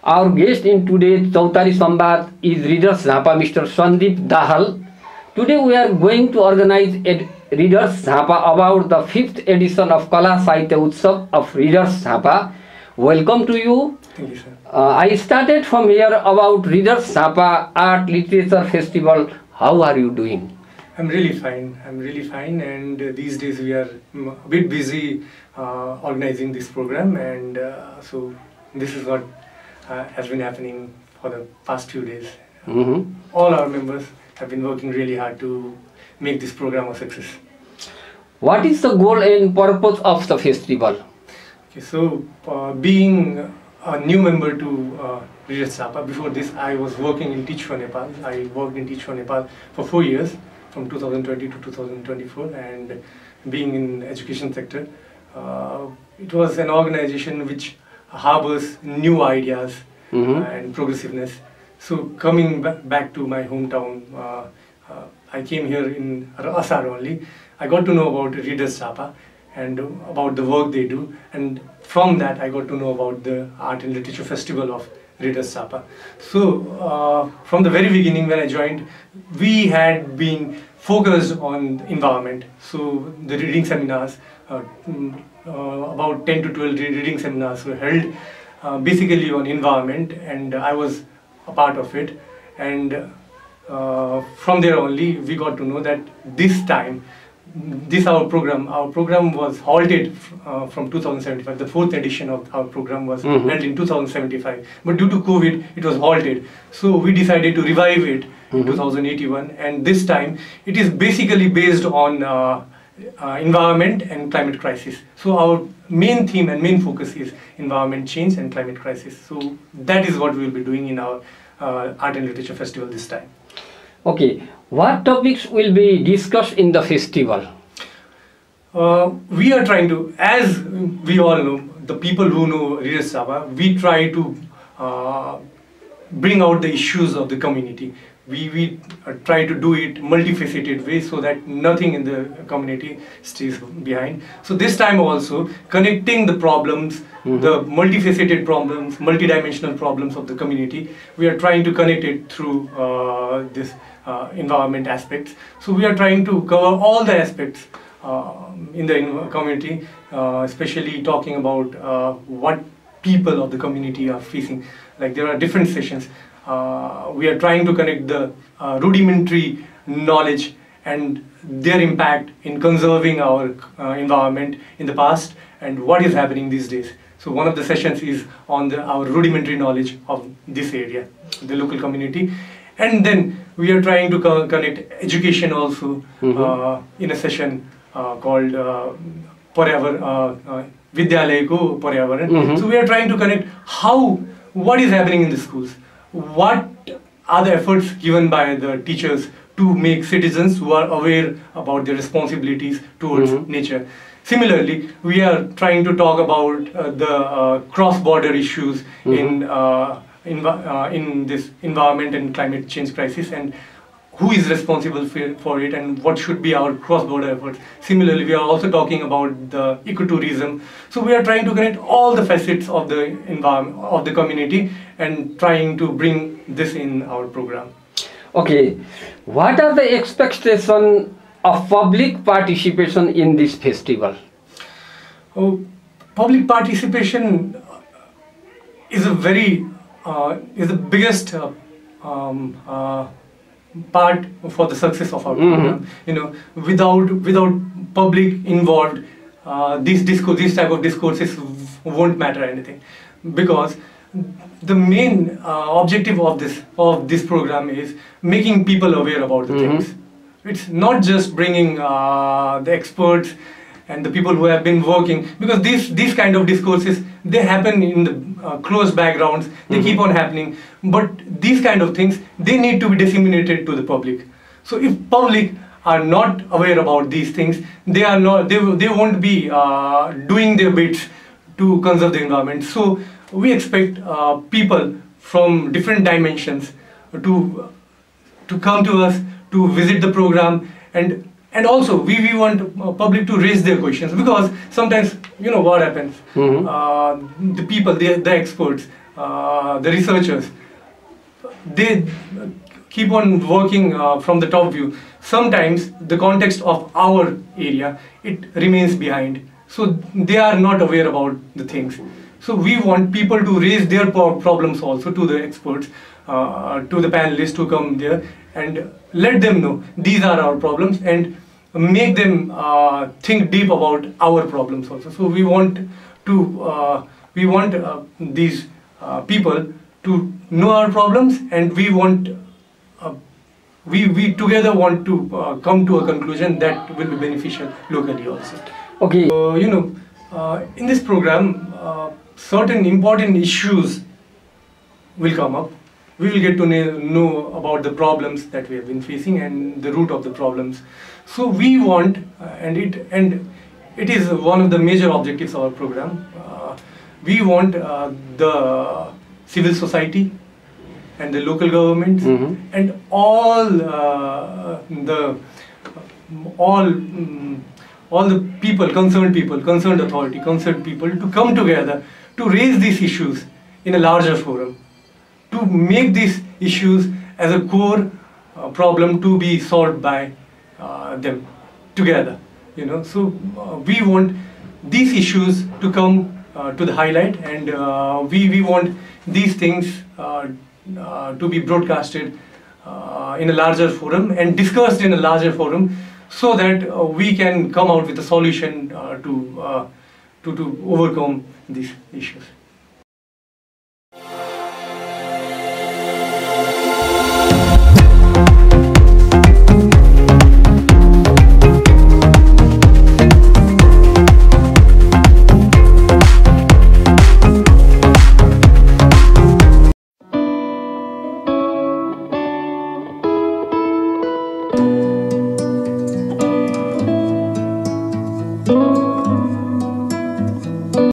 Our guest in today's Chautari Samvad is Readers Jhapa, Mr. Sandeep Dahal. Today we are going to organize a Readers Jhapa about the 5th edition of Kala Sahitya Utsav of Readers Jhapa. Welcome to you. Thank you, sir. I started from here about Readers Jhapa Art Literature Festival. How are you doing? I'm really fine. And these days we are a bit busy organizing this program, and so this is what has been happening for the past few days. All our members have been working really hard to make this program a success. What is the goal and purpose of the festival? Okay, so being a new member to Readers Jhapa, before this I was working in Teach for Nepal. I worked in Teach for Nepal for 4 years, from 2020 to 2024, and being in education sector, it was an organization which harbors new ideas and progressiveness. So coming back to my hometown, I came here in Asar only. I got to know about Readers Jhapa and about the work they do, and from that I got to know about the Art and Literature Festival of Readers Jhapa. So from the very beginning when I joined, we had been focused on environment. So the reading seminars, about 10 to 12 reading seminars were held basically on environment, and I was a part of it. And from there only we got to know that this time our program was halted from 2075. The 4th edition of our program was held in 2075, but due to COVID it was halted. So we decided to revive it in 2081, and this time it is basically based on environment and climate crisis. So our main theme and main focus is environment change and climate crisis. So that is what we will be doing in our Art and Literature Festival this time. Okay, what topics will be discussed in the festival? We are trying to, as we all know, the people who know Readers Jhapa, we try to bring out the issues of the community. We try to do it multifaceted way so that nothing in the community stays behind. So this time also, connecting the problems, the multifaceted problems, multidimensional problems of the community, we are trying to connect it through this environment aspects. So we are trying to cover all the aspects in the community, especially talking about what people of the community are facing. Like there are different sessions. We are trying to connect the rudimentary knowledge and their impact in conserving our environment in the past and what is happening these days. So one of the sessions is on our rudimentary knowledge of this area, the local community. And then we are trying to connect education also in a session called Vidyalaya Ko Paryavaran. So we are trying to connect what is happening in the schools. What are the efforts given by the teachers to make citizens who are aware about their responsibilities towards nature? Similarly, we are trying to talk about the cross-border issues in this environment and climate change crisis, and who is responsible for it and what should be our cross-border efforts. Similarly, we are also talking about the ecotourism. So we are trying to connect all the facets of the environment, of the community, and trying to bring this in our program. Okay, what are the expectations of public participation in this festival? Public participation is the biggest part for the success of our program. You know, without public involved, these type of discourses won't matter anything, because the main objective of this program is making people aware about the things. It's not just bringing the experts and the people who have been working, because these kind of discourses, they happen in the closed backgrounds, they keep on happening, but these kind of things, they need to be disseminated to the public. So if public are not aware about these things, they won't be doing their bits to conserve the environment. So we expect people from different dimensions to come to us, to visit the program, and also we want public to raise their questions, because sometimes, you know what happens, the people, the experts, the researchers, they keep on working from the top view. Sometimes the context of our area, it remains behind. So they are not aware about the things. So we want people to raise their problems also to the experts, to the panelists who come there, and let them know these are our problems, and make them think deep about our problems also. So we want these people to know our problems, and we want we together want to come to a conclusion that will be beneficial locally also. Okay. In this program, certain important issues will come up. We will get to know about the problems that we have been facing and the root of the problems. So we want, and it is one of the major objectives of our program. We want the civil society and the local governments and all the people, concerned authority, concerned people to come together to raise these issues in a larger forum, to make these issues as a core problem to be solved by them together. So we want these issues to come to the highlight, and we want these things to be broadcasted in a larger forum and discussed in a larger forum, so that we can come out with a solution to overcome these issues.